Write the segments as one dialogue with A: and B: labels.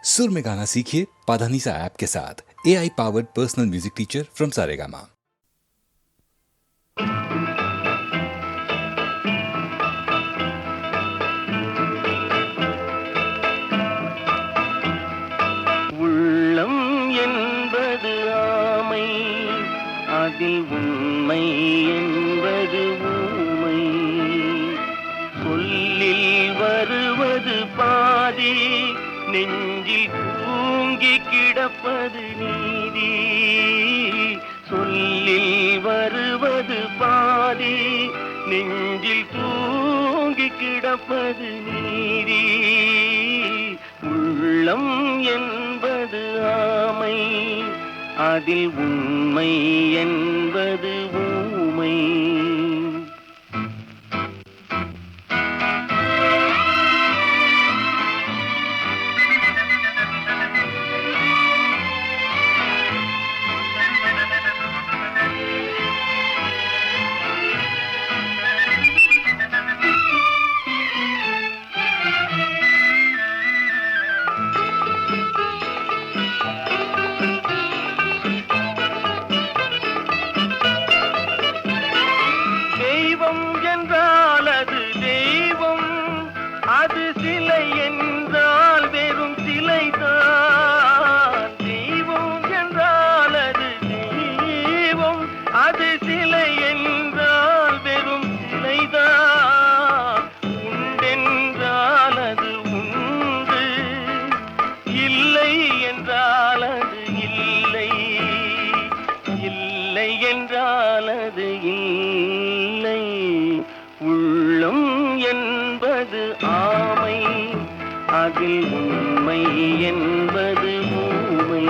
A: सुर में गाना सीखिए पाधानीसा ऐप के साथ। AI powered personal music teacher from Saregama.
B: உள்ளம் என்பது ஆமை, அதில் உண்மை என்பது ஊமை. சொல்லில் வருவது பாதி, நெஞ்சில் தூங்கி கிடப்பது நீதி. சொல்லில் வருவது பாதி, நெஞ்சில் தூங்கி கிடப்பது நீதி. உள்ளம் என்பது ஆமை, அதில் உண்மை என்பது ஊமை. தெய்வம் என்றால் அது தெய்வம், அது சிலை என்றால் வெறும் சிலைதான். தெய்வம் என்றால் அது தெய்வம், அது சிலை என்றால் வெறும் சிலைதான். உண்டென்றால் அது உண்டு, இல்லை என்றால் அது இல்லை, இல்லை என்றால் அது இல்லை. உள்ளம் என்பது ஆமை, அதில் உண்மை என்பது ஊமை.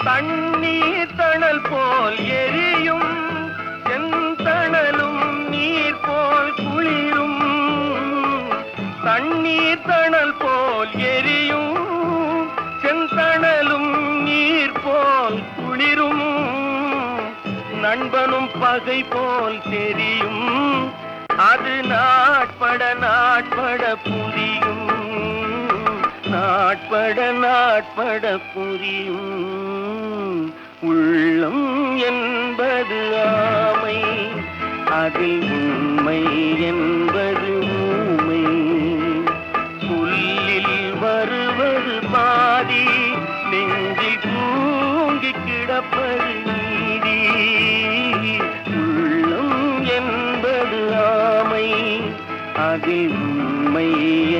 B: தண்ணீர் தணல் போல் எரியும், செந்தணலும் நீர் போல் குளிரும். தண்ணீர் தணல் போல் எரியும், செந்தணலும் நீர் போல் குளிரும். நண்பனும் பகை போல் தெரியும், அது நாட்பட நாட்பட புரியும், நாட்பட நாட்பட புரியும். உள்ளம் என்பது ஆமை, அதில் உண்மை என்பது ஊமை. சொல்லில் வருவது பாதி, நெஞ்சில் தூங்கி கிடப்பது நீதி. உள்ளம் என்பது ஆமை, அதில் உண்மை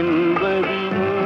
B: என்பது ஊமை.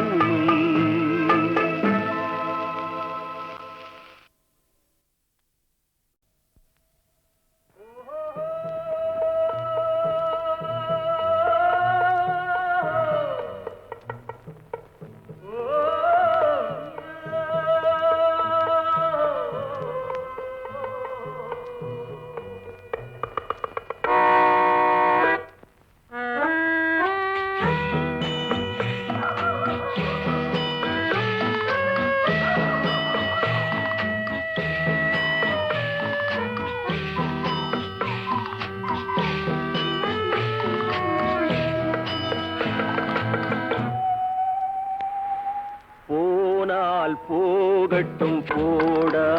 B: போனால் போகட்டும் போடா,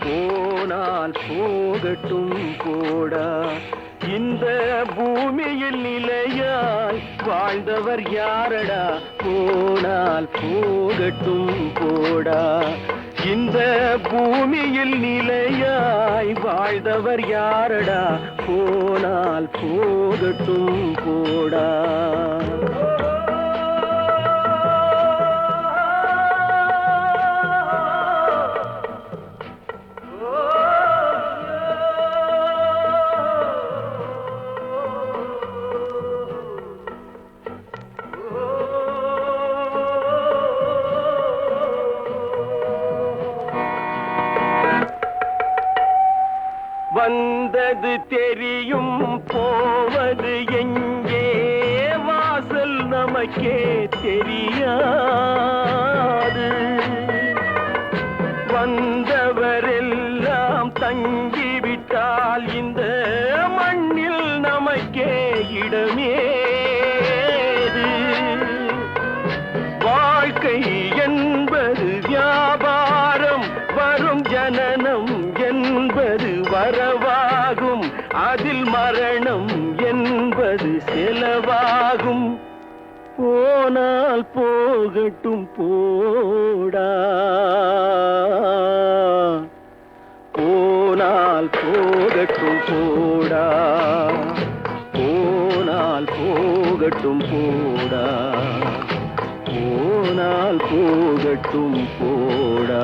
B: போனால் போகட்டும் போடா. இந்த பூமியில் நிலையாய் வாழ்ந்தவர் யாரடா? போனால் போகட்டும் போடா. இந்த பூமியில் நிலையாய் வாழ்ந்தவர் யாரடா? போனால் போகட்டும் போடா. வருவது தெரியும், போவது எங்கே, வாசல் நமக்கே தெரியாது. வந்தவரெல்லாம் தங்கிவிட்டால் இந்த மண்ணில் நமக்கே இடமேது. வாழ்க்கை என்பது வியாபாரம், வரும் ஜனனம் என்பது வரவாகும், அதில் மரணம் என்பது செலவாகும். போனால் போகட்டும் போடா, போனால் போகட்டும் போடா, போனால் போகட்டும் போடா, போனால் போகட்டும் போடா.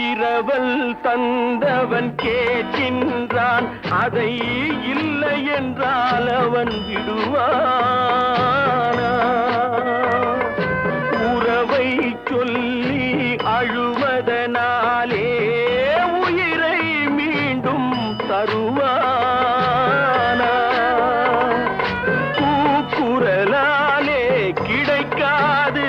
B: இரவல் தந்தவன் கேட்கின்றான், அதை இல்லை என்றால் அவன் விடுவானா? உறவை சொல்லி அழுவதனாலே உயிரை மீண்டும் தருவானா? கூக்குரலாலே கிடைக்காது,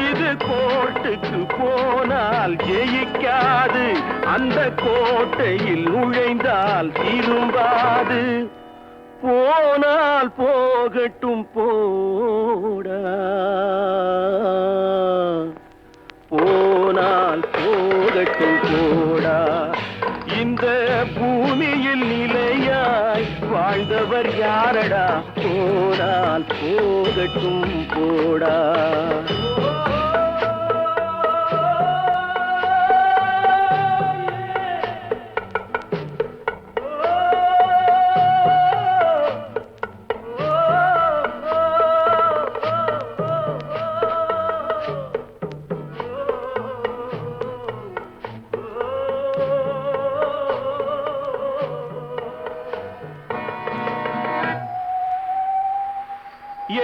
B: இது கோர்ட்டுக்கு போனால் ஜெயிக்காது, அந்த கோட்டையில் நுழைந்தால் திரும்பாது. போனால் போகட்டும் போடா, போனால் போகட்டும் போடா. இந்த பூமியில் நிலையாய் வாழ்ந்தவர் யாரடா, போனால் போகட்டும் போடா.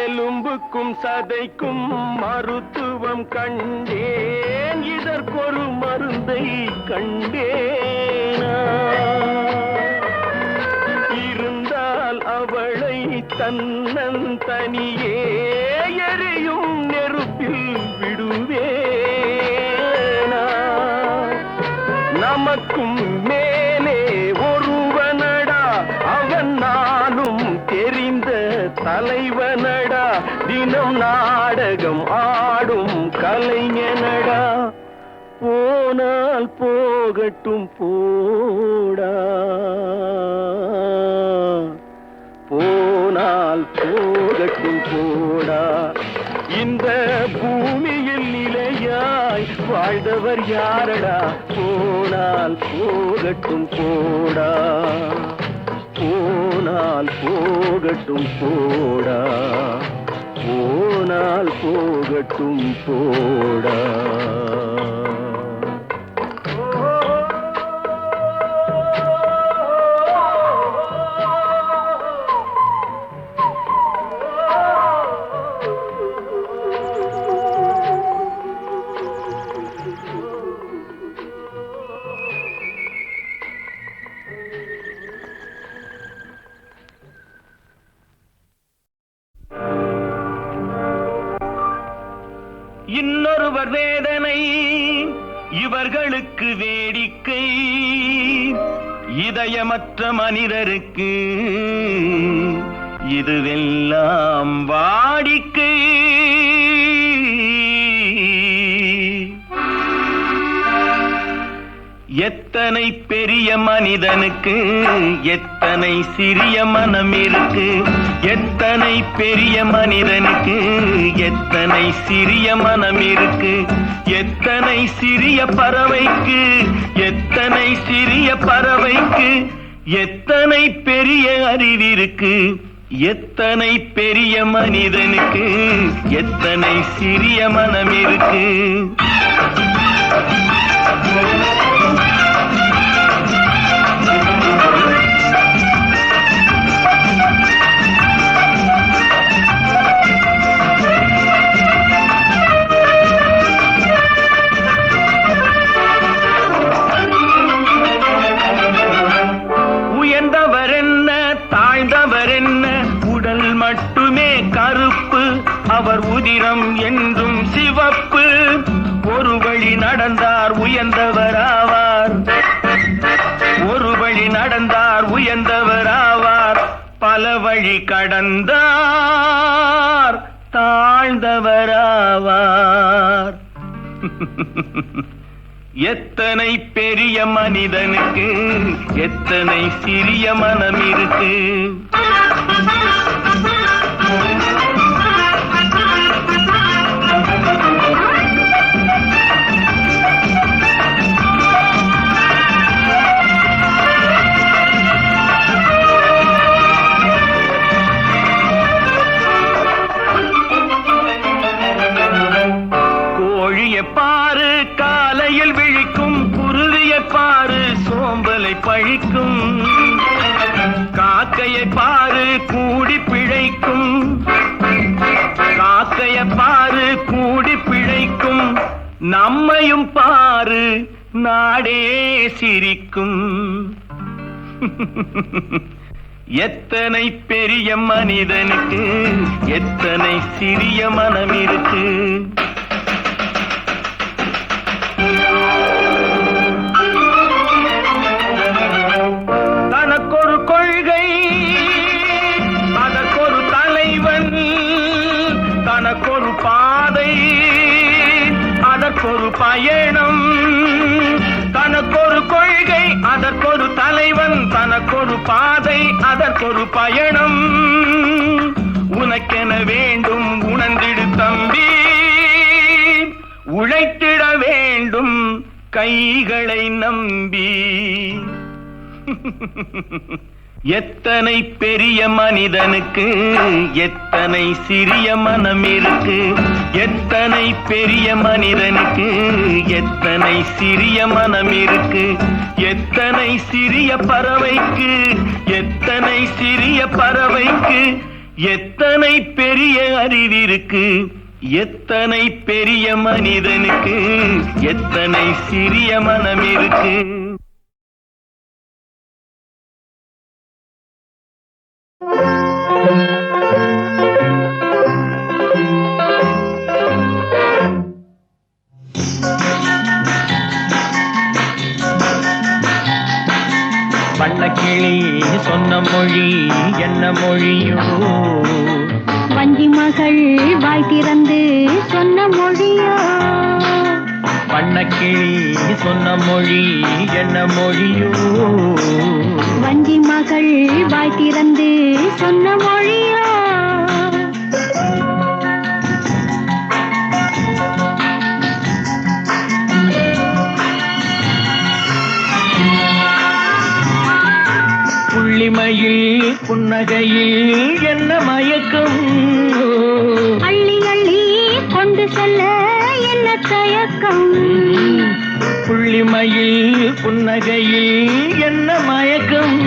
B: எலும்புக்கும் சதைக்கும் மருத்துவம் கண்டேன், இதற்கொரு மருந்தை கண்டேனா? இருந்தால் அவளை தன்னந்தனியே எரியும் நெருப்பில் விடுவேனா? நமக்கும் மேலே ஒருவனடா, அவன் நானும் தெரிந்த தலைவனடா, தினம் நாடகம் ஆடும் கலைஞனடா. போனால் போகட்டும் போடா, போனால் போகட்டும் போடா. இந்த பூமியில் நிலையாய் வாழ்ந்தவர் யாரடா, போனால் போகட்டும் போடா, போனால் போகட்டும் போடா, போனால் போகட்டும் போடா. இன்னொருவர் வேதனை இவர்களுக்கு வேடிக்கை, இதயமற்ற மனிதருக்கு இதுவெல்லாம் வாடிக்கை. எத்தனை பெரிய மனிதனுக்கு எத்தனை சிறிய மனம் இருக்கு, எத்தனை பெரிய மனிதனுக்கு எத்தனை சிறிய மனம் இருக்கு, எத்தனை சிறிய பறவைக்கு எத்தனை சிறிய பறவைக்கு எத்தனை பெரிய அறிவிருக்கு, எத்தனை பெரிய மனிதனுக்கு எத்தனை சிறிய மனம் இருக்கு. மட்டுமே கருப்பு, அவர் உதிரம் என்றும் சிவப்பு. ஒரு வழி நடந்தார் உயர்ந்தவராவார், ஒரு வழி நடந்தார் உயர்ந்தவராவார். பல வழி கடந்தார் தாழ்ந்தவராவார். எத்தனை பெரிய மனிதனுக்கு எத்தனை சிறிய மனம் இருக்கு. பாரு காலையில் விழிக்கும், குருவியை பாரு சோம்பலை பழிக்கும். காக்கையை பாரு கூடி பிழைக்கும், காக்கையை பாரு கூடி பிழைக்கும். நம்மையும் பாரு நாடே சிரிக்கும். எத்தனை பெரிய மனிதனுக்கு எத்தனை சிறிய மனம் இருக்கு. தனக்கொரு கொள்கை அதற்கொரு தலைவன், தனக்கொரு பாதை அதற்கொரு பயணம். தனக்கொரு கொள்கை அதற்கொரு தலைவன், தனக்கொரு பாதை அதற்கொரு பயணம். உனக்கென வேண்டும் உணர்ந்திடு தம்பி, உழைத்திட வேண்டும் கைகளை நம்பி. எத்தனை பெரிய மனிதனுக்கு எத்தனை சிறிய மனம் இருக்கு. எத்தனை பெரிய மனிதனுக்கு எத்தனை சிறிய மனம் இருக்கு. எத்தனை சிறிய பறவைக்கு எத்தனை சிறிய பறவைக்கு எத்தனை பெரிய அறிவிருக்கு. எத்தனை பெரிய மனிதனுக்கு எத்தனை சிறிய மனம் இருக்கு. வண்ணக்கிளி சொன்ன மொழி என்ன மொழியோ,
C: வஞ்சி மகள் வாய் திறந்து சொன்ன மொழியோ.
B: வண்ணக்கிளி சொன்ன மொழி என்ன மொழியோ,
C: வஞ்சி மகள் வாய் திறந்து சொன்ன மொழியோ.
B: புள்ளிமையில் புன்னகையில் என்ன மயக்கம்,
C: அள்ளி அள்ளி கொண்டு செல்ல என்ன தயக்கம்.
B: புள்ளிமையில் புன்னகையில் என்ன மயக்கம்,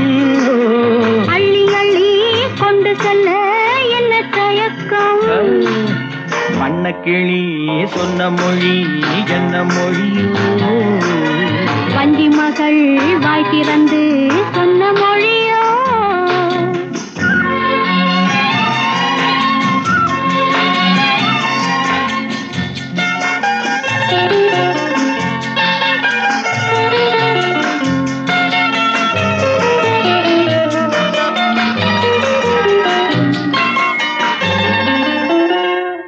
C: அள்ளி அள்ளி கொண்டு செல்ல என்ன தயக்கம்.
B: வண்ணக்கிளி சொன்ன மொழி என்ன மொழியோ,
C: வஞ்சி மகள் வாய் திறந்து சொன்ன மொழியோ.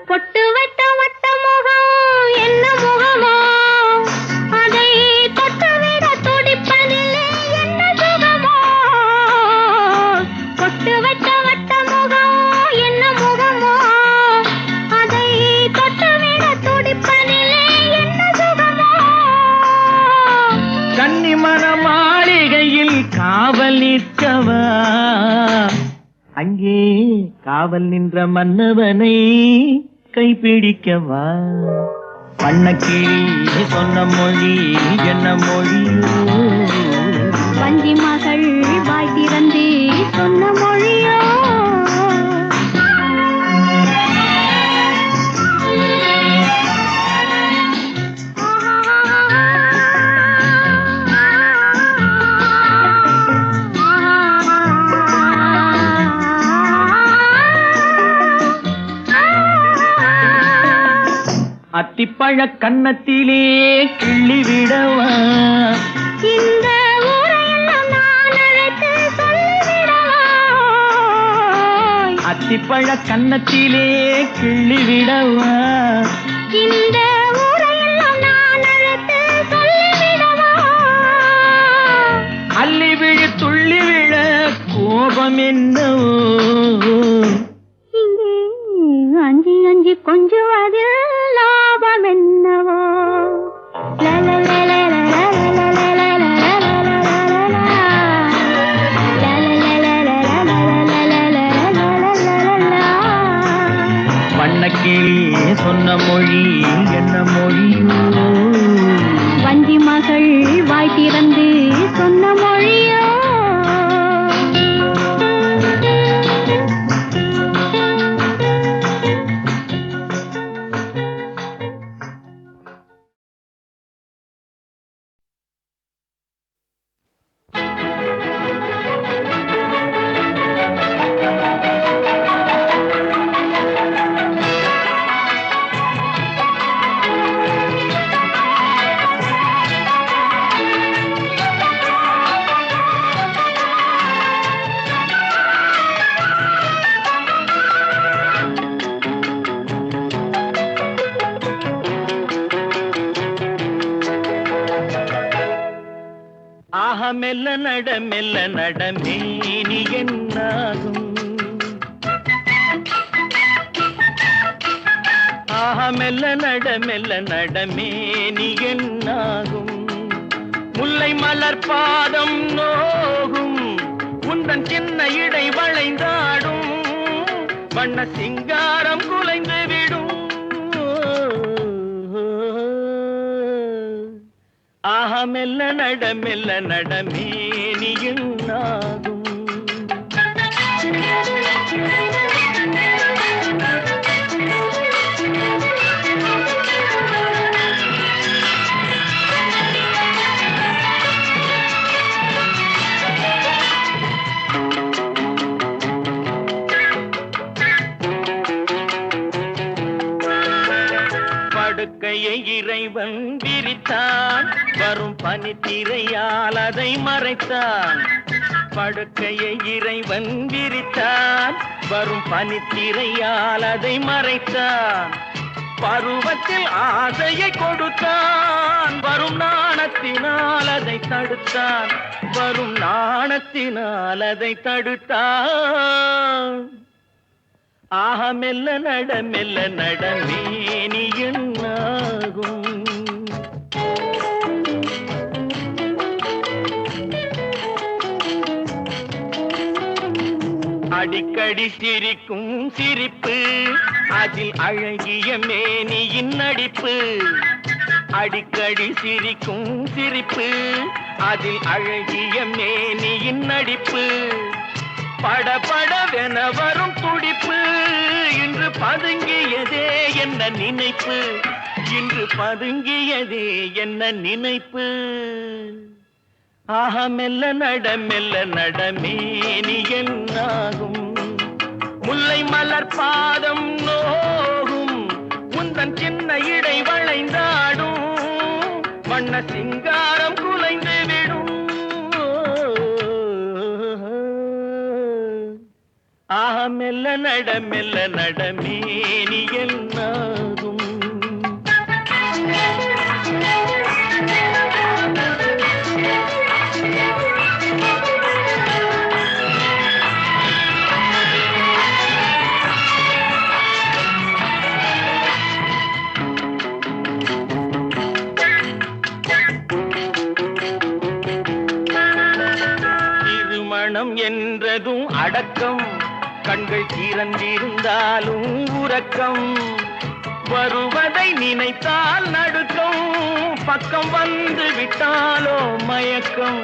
C: பொட்டு வைத்த வட்ட முகம் என்ன முகமோ, அதை தொட்டுவிட துடிப்பதிலே என்ன சுகமோ. பொட்டு வைத்த வட்ட முகம் என்ன முகமோ, அதை தொட்டுவிட துடிப்பதிலே என்ன சுகமோ.
B: கன்னிமன மாளிகையில் காவல் நிற்கவா, அங்கே காவல் நின்ற மன்னவனை கைப்பிடிக்கவா. வண்ணக்கிளி சொன்ன மொழி என்ன மொழியோ,
C: வஞ்சி மகள் வாய் திறந்து சொன்ன மொழியோ.
B: அத்திப்பழ கன்னத்திலே கிள்ளி விடவா
C: இந்த ஊரையெல்லாம் நான் அழைத்து சொல்லிவிடவா
B: அத்திப்பழ கன்னத்திலே கிள்ளி விடவா
C: இந்த ஊரையெல்லாம் நான் அழைத்து சொல்லிவிடவா
B: அள்ளி விழு துள்ளி விழ கோபம் என்னவோ
C: இங்கே அஞ்சி அஞ்சி கொஞ்சுவதில் லாபம் என்னவோ
B: வண்ணக்கிளி சொன்ன மொழி என்ன மொழியோ
C: வஞ்சி மகள் வாய் திறந்து சொன்ன மொழியோ
B: மெல்ல நட மேனி என்னாகும் மெல்ல நட மேனி என்னாகும் முல்லை மலர் பாதம் நோகும் உந்தன் சின்ன இடை வளைந்தாடும் வண்ண சிங்காரம் குலைந்து விடும் மெல்ல நட மேனி என்னாகும் படுக்கையை இறைவன் விரித்தான் வரும் பனித்திரையால் அதை மறைத்தான் படுக்கையை இறைவன் விரித்தான் வரும் பனித்திரையால் அதை மறைத்தான் பருவத்தில் ஆசையை கொடுத்தான் வரும் நாணத்தினால் அதை தடுத்தான் வரும் நாணத்தினால் அதை தடுத்தான் மெல்ல நட மேனி என்னாகும் அடிக்கடி சிரிக்கும் சிரிப்பு அதில் அழகிய மேனியின் நடிப்பு அடிக்கடி சிரிக்கும் சிரிப்பு அதில் அழகிய மேனியின் நடிப்பு படபடவென வரும் துடிப்பு இன்று பதுங்கியதே என்ன நினைப்பு இன்று பதுங்கியதே என்ன நினைப்பு மெல்ல நட மேனி என்னாகும் முல்லை மலர் பாதம் நோகும் உந்தன் சின்ன இடை வளைந்தாடும் வண்ண சிங்காரம் குலைந்து விடும் மெல்ல நட மேனி என்னாகும் திருமணம் என்றதும் அடக்கம் கண்கள் திறந்திருந்தாலும் உறக்கம் வருவதை நினைத்தால் நடுக்கம் பக்கம் வந்து விட்டாலோ மயக்கம்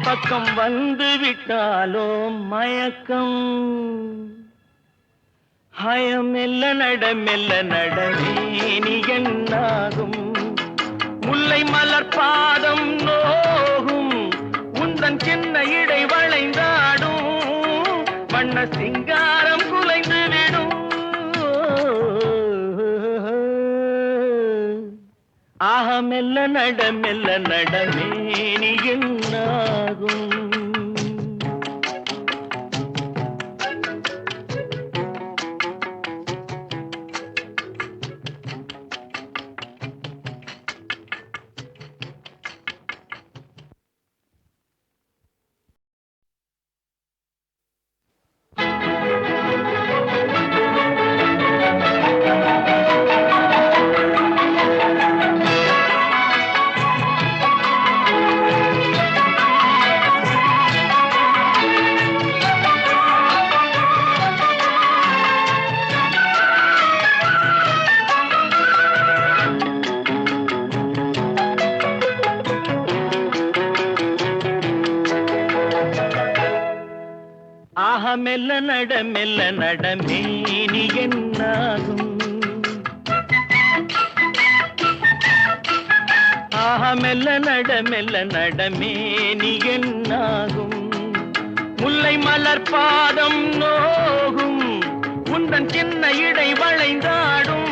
B: பக்கம் வந்து விட்டாலோ மயக்கம் மெல்ல நட மேனி என்னாகும் முல்லை மலர் பாதம் நோகும் உந்தன் சின்ன இடை வளைந்தாடும் வண்ண சிங்காரம் குலைந்து விடும் மெல்ல நடமேனி என்னாகும். மெல்ல நடமேனி என்னாகும். மெல்ல நடமேனி என்னாகும். முல்லை மலர் பாதம் நோகும், உந்தன் சின்ன இடை வளைந்தாடும்,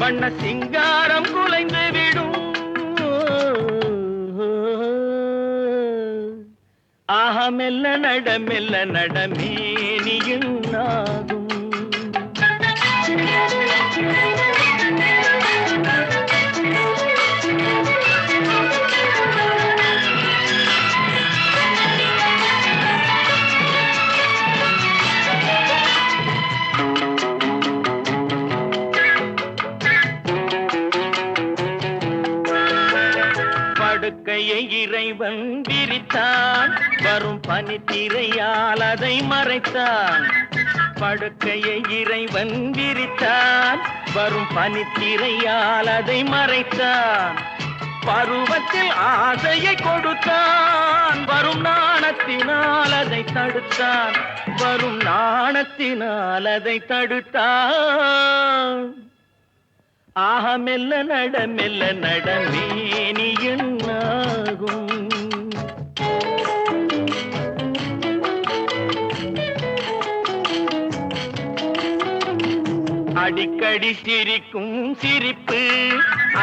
B: வண்ண சிங்காரம் குலைந்து விடும். மெல்ல நடமேனி என்னாகும். படுக்கையை இறைவன் விரித்தான், வரும் பனித்திரையால் அதை மறைத்தான். படுக்கையை இறைவன் விரித்தான், வரும் பனித்திரையால் அதை மறைத்தான். பருவத்தில் ஆசையை கொடுத்தான், வரும் நாணத்தினால் அதை தடுத்தான். வரும் நாணத்தினால் அதை தடுத்தான். மெல்ல நடமேனி என்னாகும். அடிக்கடி சிரிக்கும் சிரிப்பு,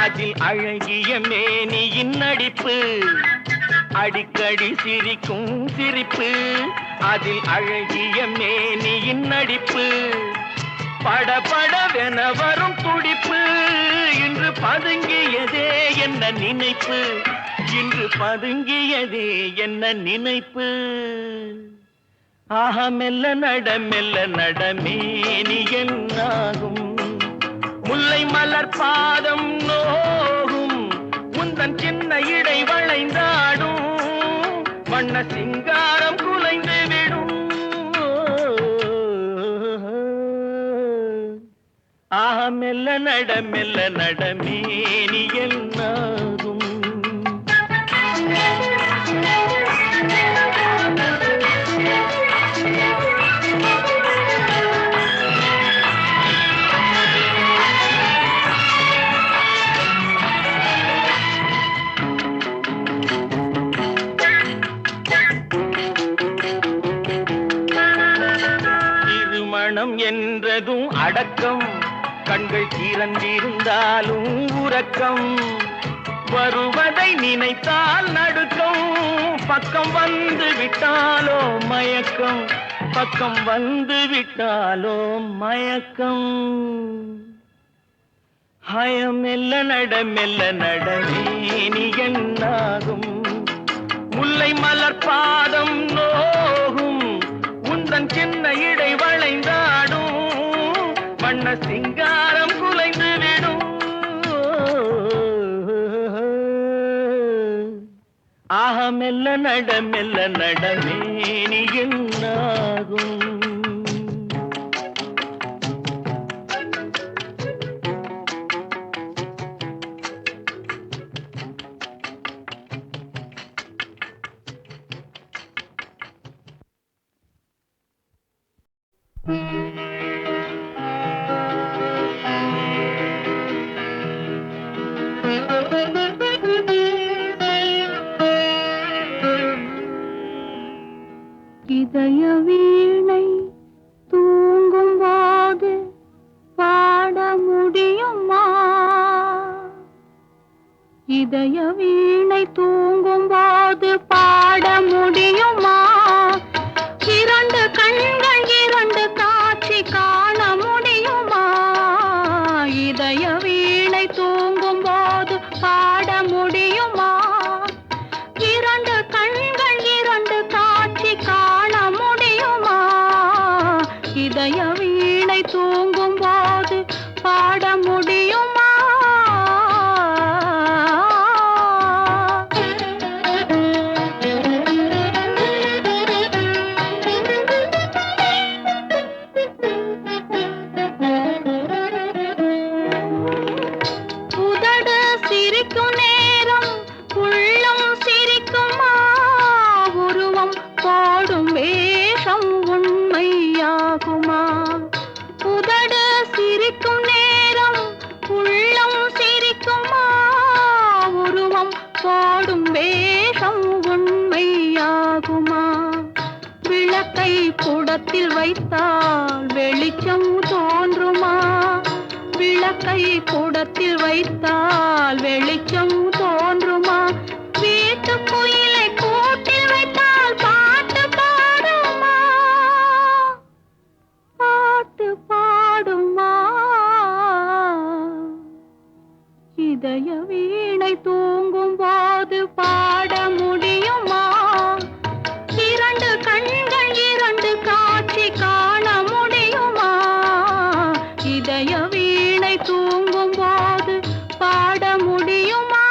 B: அதில் அழகிய மேனியின் நடிப்பு. அடிக்கடி சிரிக்கும் சிரிப்பு, அதில் அழகிய மேனியின் நடிப்பு. படபடவென வரும் துடிப்பு, இன்று பதுங்கியதே என்ன நினைப்பு, இன்று பதுங்கியதே என்ன நினைப்பு. மெல்ல நடமேனி என்னாகும். முல்லை மலர் பாதம் நோகும், உந்தன் சின்ன இடை வளைந்தாடும், வண்ண சிங்காரம் குலைந்து விடும். மெல்ல நடமேனி என்னாகும். திருமணம் என்றதும் அடக்கம், கண்கள் திறந்திருந்தாலும் உறக்கம். வருவதை நினைத்தால் நடுக்கம், பக்கம் வந்து விட்டாலோ மயக்கம், பக்கம் வந்து விட்டாலோ மயக்கம். மெல்ல நடமேனி என்னாகும். முல்லை மலர் பாதம் நோகும், உந்தன் சின்ன இடை வளைந்தாடும், வண்ண சிங்காரம் குலைந்து விடும். மெல்ல நடமேனி என்னாகும்.
C: இதய வீணை தூங்கும் போது பாட முடியுமா? இதய வீணை தூங்கும் போது பாட முடியுமா? இரண்டு கண்கள் இரண்டு காட்சி காண முடியுமா? இதய வீணை தூங்கும் போது பாட முடியுமா? இரண்டு கண்கள் இரண்டு காட்சி காண முடியுமா? இதய வீணை தூங்கும் போது பாட முடியுமா? உதடு சிரிக்கும் நேரம் உள்ளம் சிரிக்குமா? உருவம் போடும் வேஷம் உண்மையாகுமா? உதடு சிரிக்கும் நேரம் உள்ளம் சிரிக்குமா? உருவம் போடும் வேஷம் உண்மையாகுமா? விளக்கை குடத்தில் வைத்தால் வெளிச்சம் தோன்றுமா? விளக்கை குடத்தில் வைத்தால் வெளிச்சம் தோன்றுமா? வீட்டு குயிலை கூட்டில் வைத்தால் பாட்டு பாடுமா? பாட்டு பாடுமா? இதய வீணை தூங்கும் போது பாட முடியுமா? இரண்டு கண்கள் இரண்டு காட்சி காண முடியுமா? இதய வீணை தூங்கும் போது பாட முடியுமா?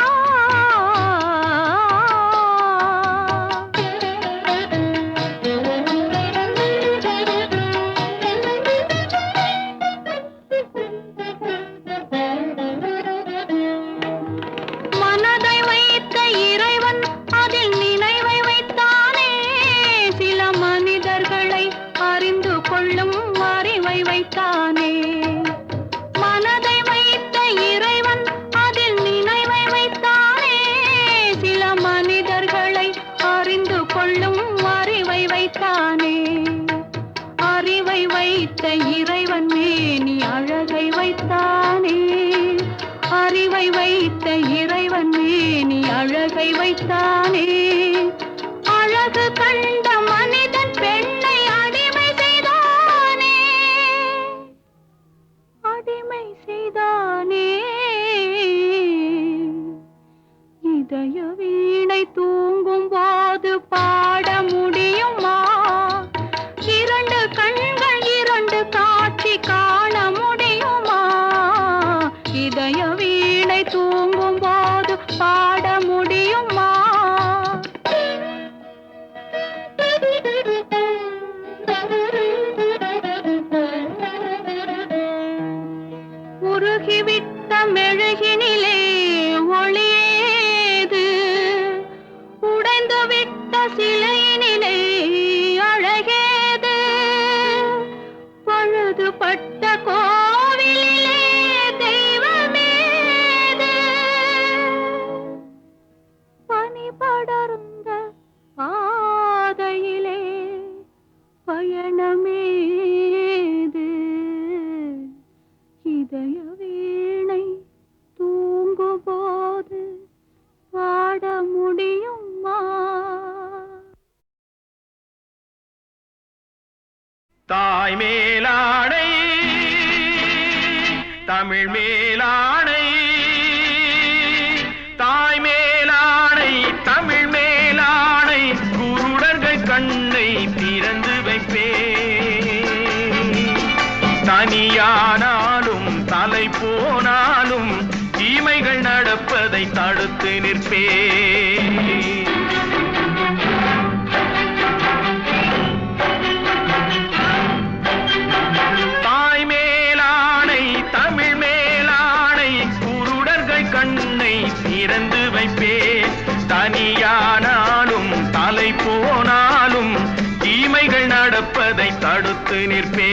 C: மனதை வைத்த இறைவன் அதில் நினைவை வைத்தானே. சில மனிதர்களை அறிந்து கொள்ளும் அறிவை வைத்தானே. மனதை வைத்த இறைவன் அதில் நினைவை வைத்தானே. சில மனிதர்களை அறிந்து கொள்ளும் அறிவை வைத்தானே. அறிவை வைத்த இறைவன் மேனி அழகை வைத்தானே. அறிவை வைத்த இறைவன் மேனி அழகை வைத்தானே. அழகு கண்ட மனிதன் பெண்ணை அடிமை செய்தானே. அடிமை செய்தானே. இதய வீணை தூங்கும் போது பாட முடியுமா? இரண்டு கண்கள் இரண்டு காட்சி காண முடியுமா? இதய வீணை தூங்கும் போது பாட முடியுமா? உருகிவிட்ட மெழுகினிலே ஒளியேது? உடைந்துவிட்ட சிலையினிலே அழகேது? பழுதுபட்ட கோவிலிலே தெய்வமேது? பனி படர்ந்த பாதையிலே பயணமேது? இதய வீணை தூங்கும் போது பாட முடியுமா?
B: தாய் மேலாடை தமிழ் மேலாடை, தாய் மேலாடை தமிழ் மேலாடை, குருடர்கள் கண்ணை திறந்து வைப்பே. தனியானாலும் தலை போனாலும் தீமைகள் நடப்பதை தடுத்து நிற்பே. தாய் மேலாடை தமிழ் மேலாடை, குருடர்கள் கண்ணை திறந்து வைப்பே. தனியானாலும் தலை போனாலும் தீமைகள் நடப்பதை தடுத்து நிற்பே.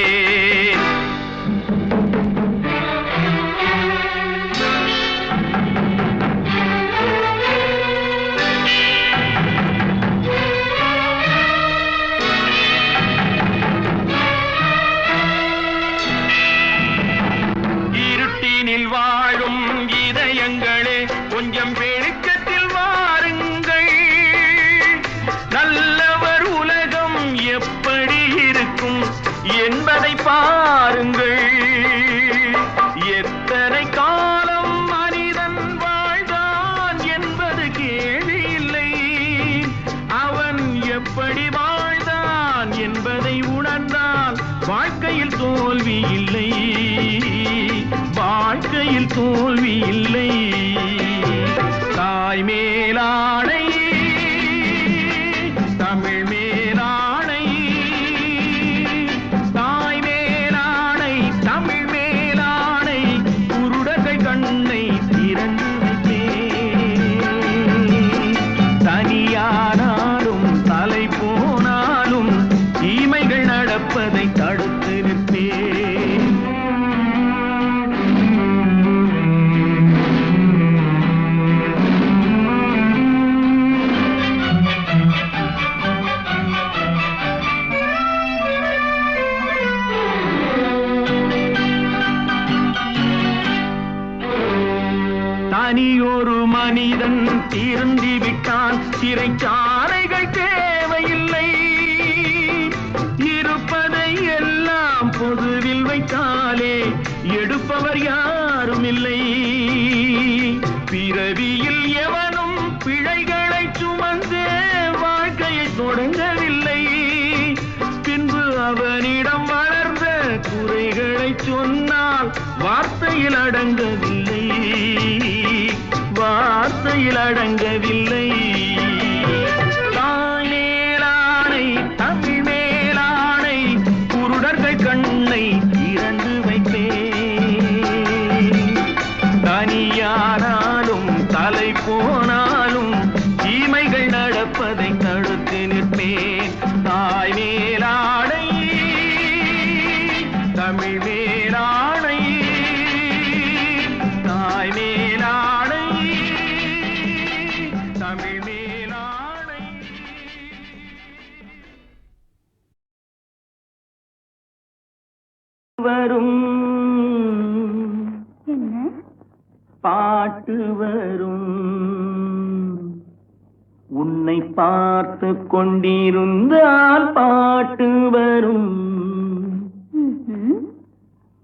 B: ஆசையில் தோல்வி இல்லை. தாய் மேலாடை, தமிழ் மேலாடை, தாய் மேலாடை, தமிழ் மேலாடை, குருடர்கள் கண்ணை திறந்து வைத்தேன். தனியானாலும் தலை போனாலும் தீமைகள் நடப்பதை தடுத்து நிற்பேன். தனியொரு மனிதன் திருந்தி விட்டான், சிறைச்சாலைகள் தேவையில்லை. இருப்பதை எல்லாம் பொதுவில் வைத்தாலே எடுப்பவர் யாரும் இல்லை. பிறவியில் எவனும் பிழைகளை சுமந்தே வாழ்க்கையை தொடங்கவில்லை. பின்பு அவனிடம் வளர்ந்த குறைகளை சொன்னால் வார்த்தையில் அடங்கவில்லை, வார்த்தையில் அடங்கவில்லை. தாய் மேலாடை, தமிழ் மேலாடை, குருடர்கள் கண்ணை திறந்து வைப்பேன். தனியானாலும் தலை போனாலும் தீமைகள் நடப்பதை தடுத்து நிற்பேன். தாய் மேலாடை, தமிழ் மேலாடை, தாய் மேலாடை, தமிழ் மேலாடை. வரும்
C: என்ன
B: பாட்டு வரும், உன்னை பார்த்து கொண்டிருந்தால் பாட்டு வரும்.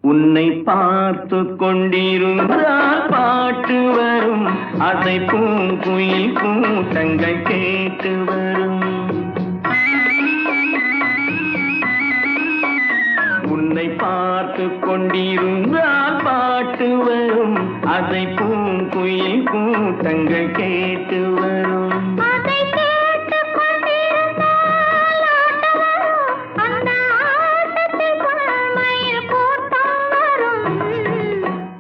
B: உன்னை பார்த்து கொண்டிருந்தால் பாட்டு வரும். அதை பூங்குயில் கூட்டங்கள் கேட்டு வரும். உன்னை பார்த்து கொண்டிருந்தால் பாட்டு வரும். அதை பூங்குயில் கூட்டங்கள் கேட்டு வரும்.
C: அதை கேட்டுக் கொண்டிருந்தால் ஆட்டம் வரும். அந்த ஆட்டத்தில் பொன்மயில் கூட்டம் வரும்.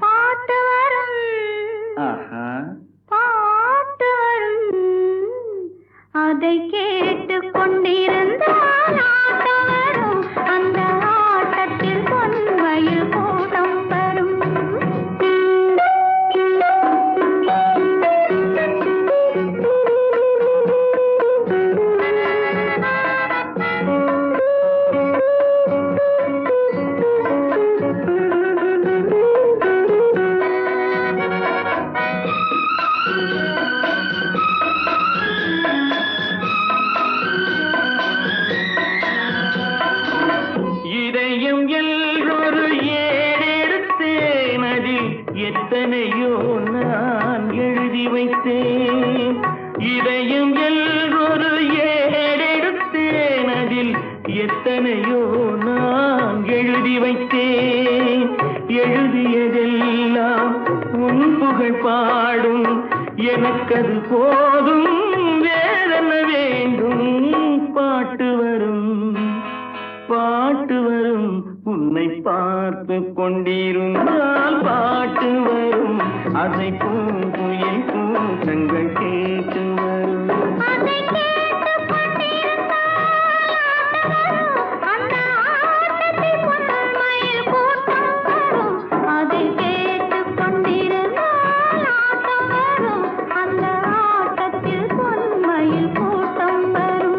C: பாட்டு வரும்,
B: ஆஹா,
C: பாட்டு வரும். அதை கேட்டுக் கொண்டிருந்தால் ஆட்டம் வரும். அந்த ஆட்டத்தில் பொன்மயில் கூட்டம் வரும்.
B: இதயம் எல்லொரு ஏறெடுத்தேன், அதில் எத்தனையோ நான் எழுதி வைத்தேன். இதயம் எல்லொரு ஏறெடுத்தேன், அதில் எத்தனையோ நான் எழுதி வைத்தேன். எழுதியதெல்லாம் உன் புகழ் பாடும், எனக்கது போதும், வேறென்ன வேண்டும். பாட்டு வரும், பாட்டு வரும். உன்னை பார்த்து கொண்டிருந்தால் பாட்டு வரும். அதை பூங்குயில் கூட்டங்கள் கேட்டு வரும்.
C: அதை கேட்டுக் கொண்டிருந்தால் ஆட்டம் வரும். அந்த ஆட்டத்தில் பொன்மயில் கூட்டம் வரும். அதை கேட்டுக் கொண்டிருந்தால் ஆட்டம் வரும். அந்த ஆட்டத்தில் பொன்மயில் கூட்டம் வரும்.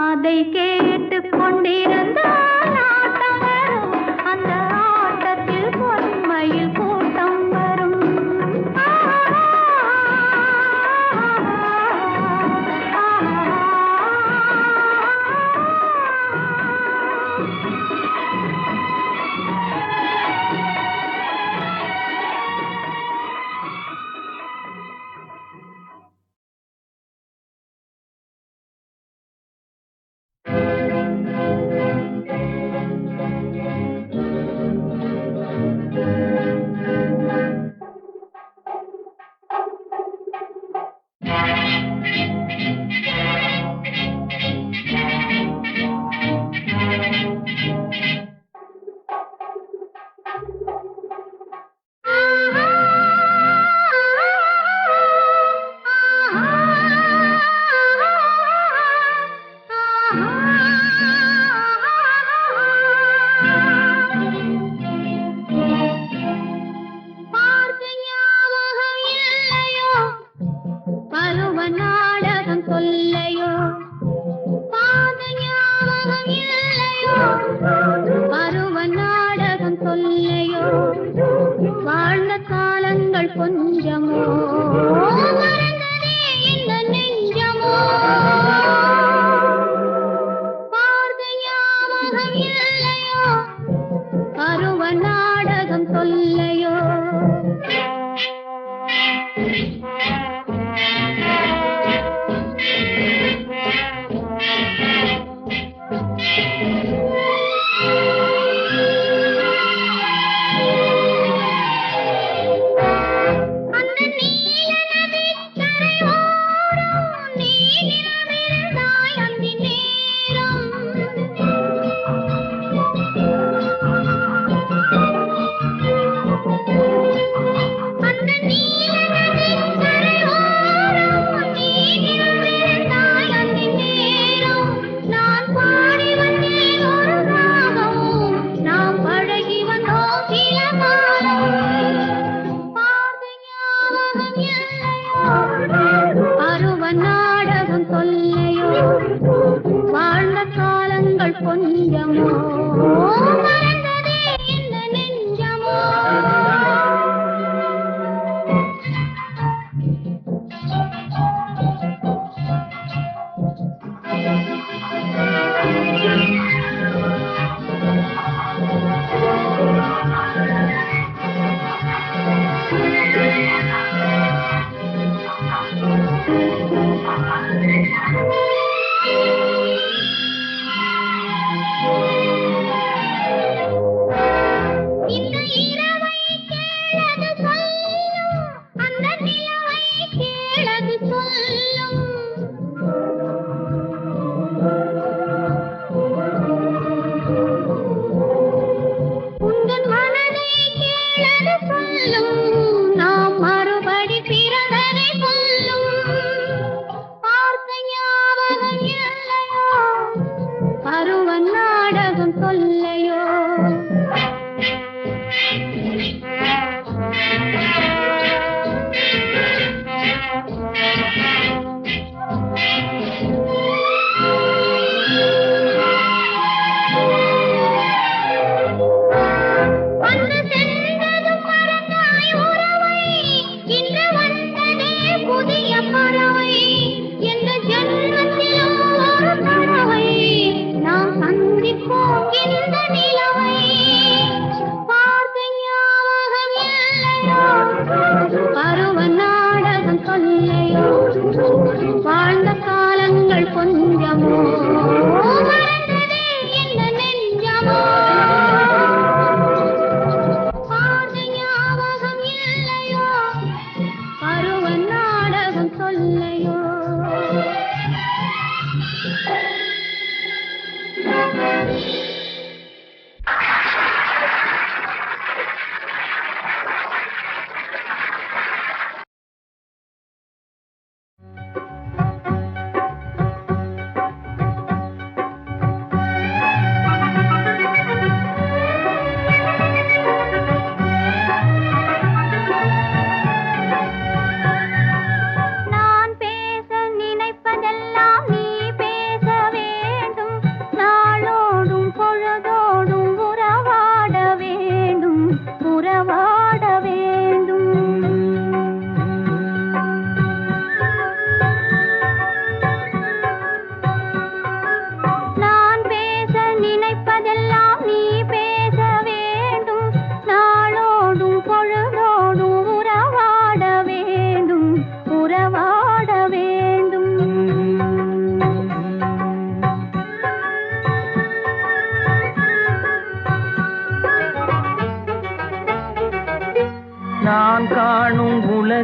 C: அதை கேட்டுக் கொண்டிருந்தால் ஆட்டம் வரும். அந்த ஆட்டத்தில் பொன்மையில் கூட்டம் வரும். கொஞ்சமோ மறந்ததே இந்த நெஞ்சமோ பார்த்த ஞாபகம் இல்லையோ பருவ நாடகம் தொல்லையோ கொஞ்சமோ மறந்ததே இந்த நெஞ்சமோ வாழ்ந்த காலங்கள் கொஞ்சமோ மறந்ததே இந்த நெஞ்சமோ பாத ஞாபகம் இல்லையோ பருவ நாடகம் சொல்லையோ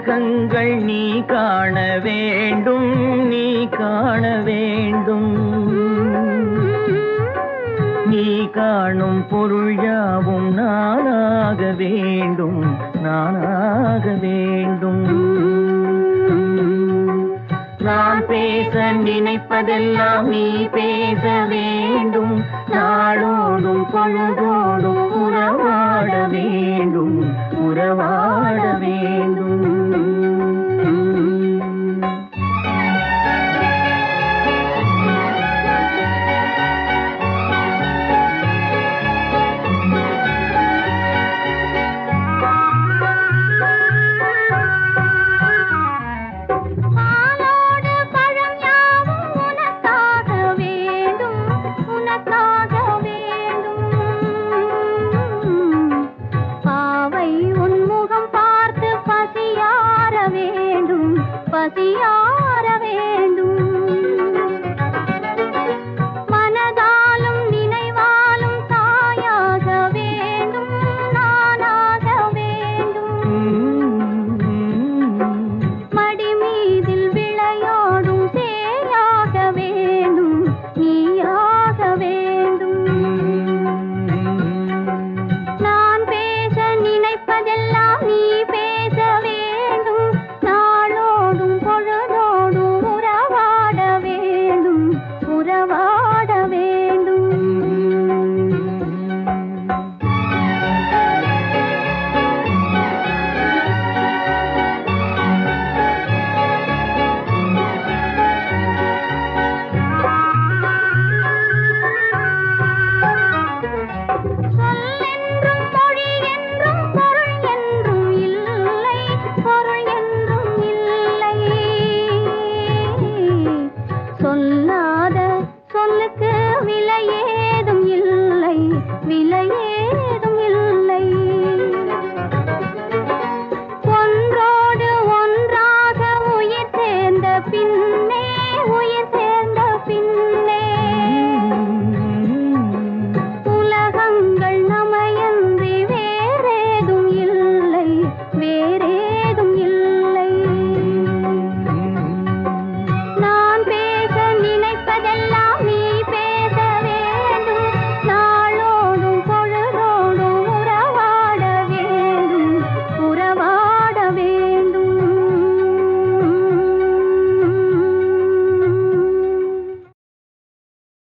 B: உலகங்கள் நீ காண வேண்டும், நீ காண வேண்டும். நீ காணும் பொருள் யாவும் நானாக வேண்டும், நானாக வேண்டும். நான் பேச நினைப்பதெல்லாம் நீ பேச வேண்டும். நாளோடும் பொழுதோடும் உறவாட வேண்டும், உறவாட வேண்டும். பசியார வேண்டும். மனதாலும் நினைவாலும் தாயாக வேண்டும், நானாக வேண்டும். மடி மீதில் விளையாடும் சேயாக வேண்டும், நீயாக வேண்டும். நான் பேச நினைப்பதெல்லாம் நீ பேச வேண்டும். பொழுதோடும் உறவாட வேண்டும், உறவாட வேண்டும். சொல்லென்றும் மொழி என்றும் பொருள் என்றும் இல்லை, பொருள் என்றும் இல்லை. சொல்லாத சொல்லுக்கு விலை ஏதும் இல்லை, விலை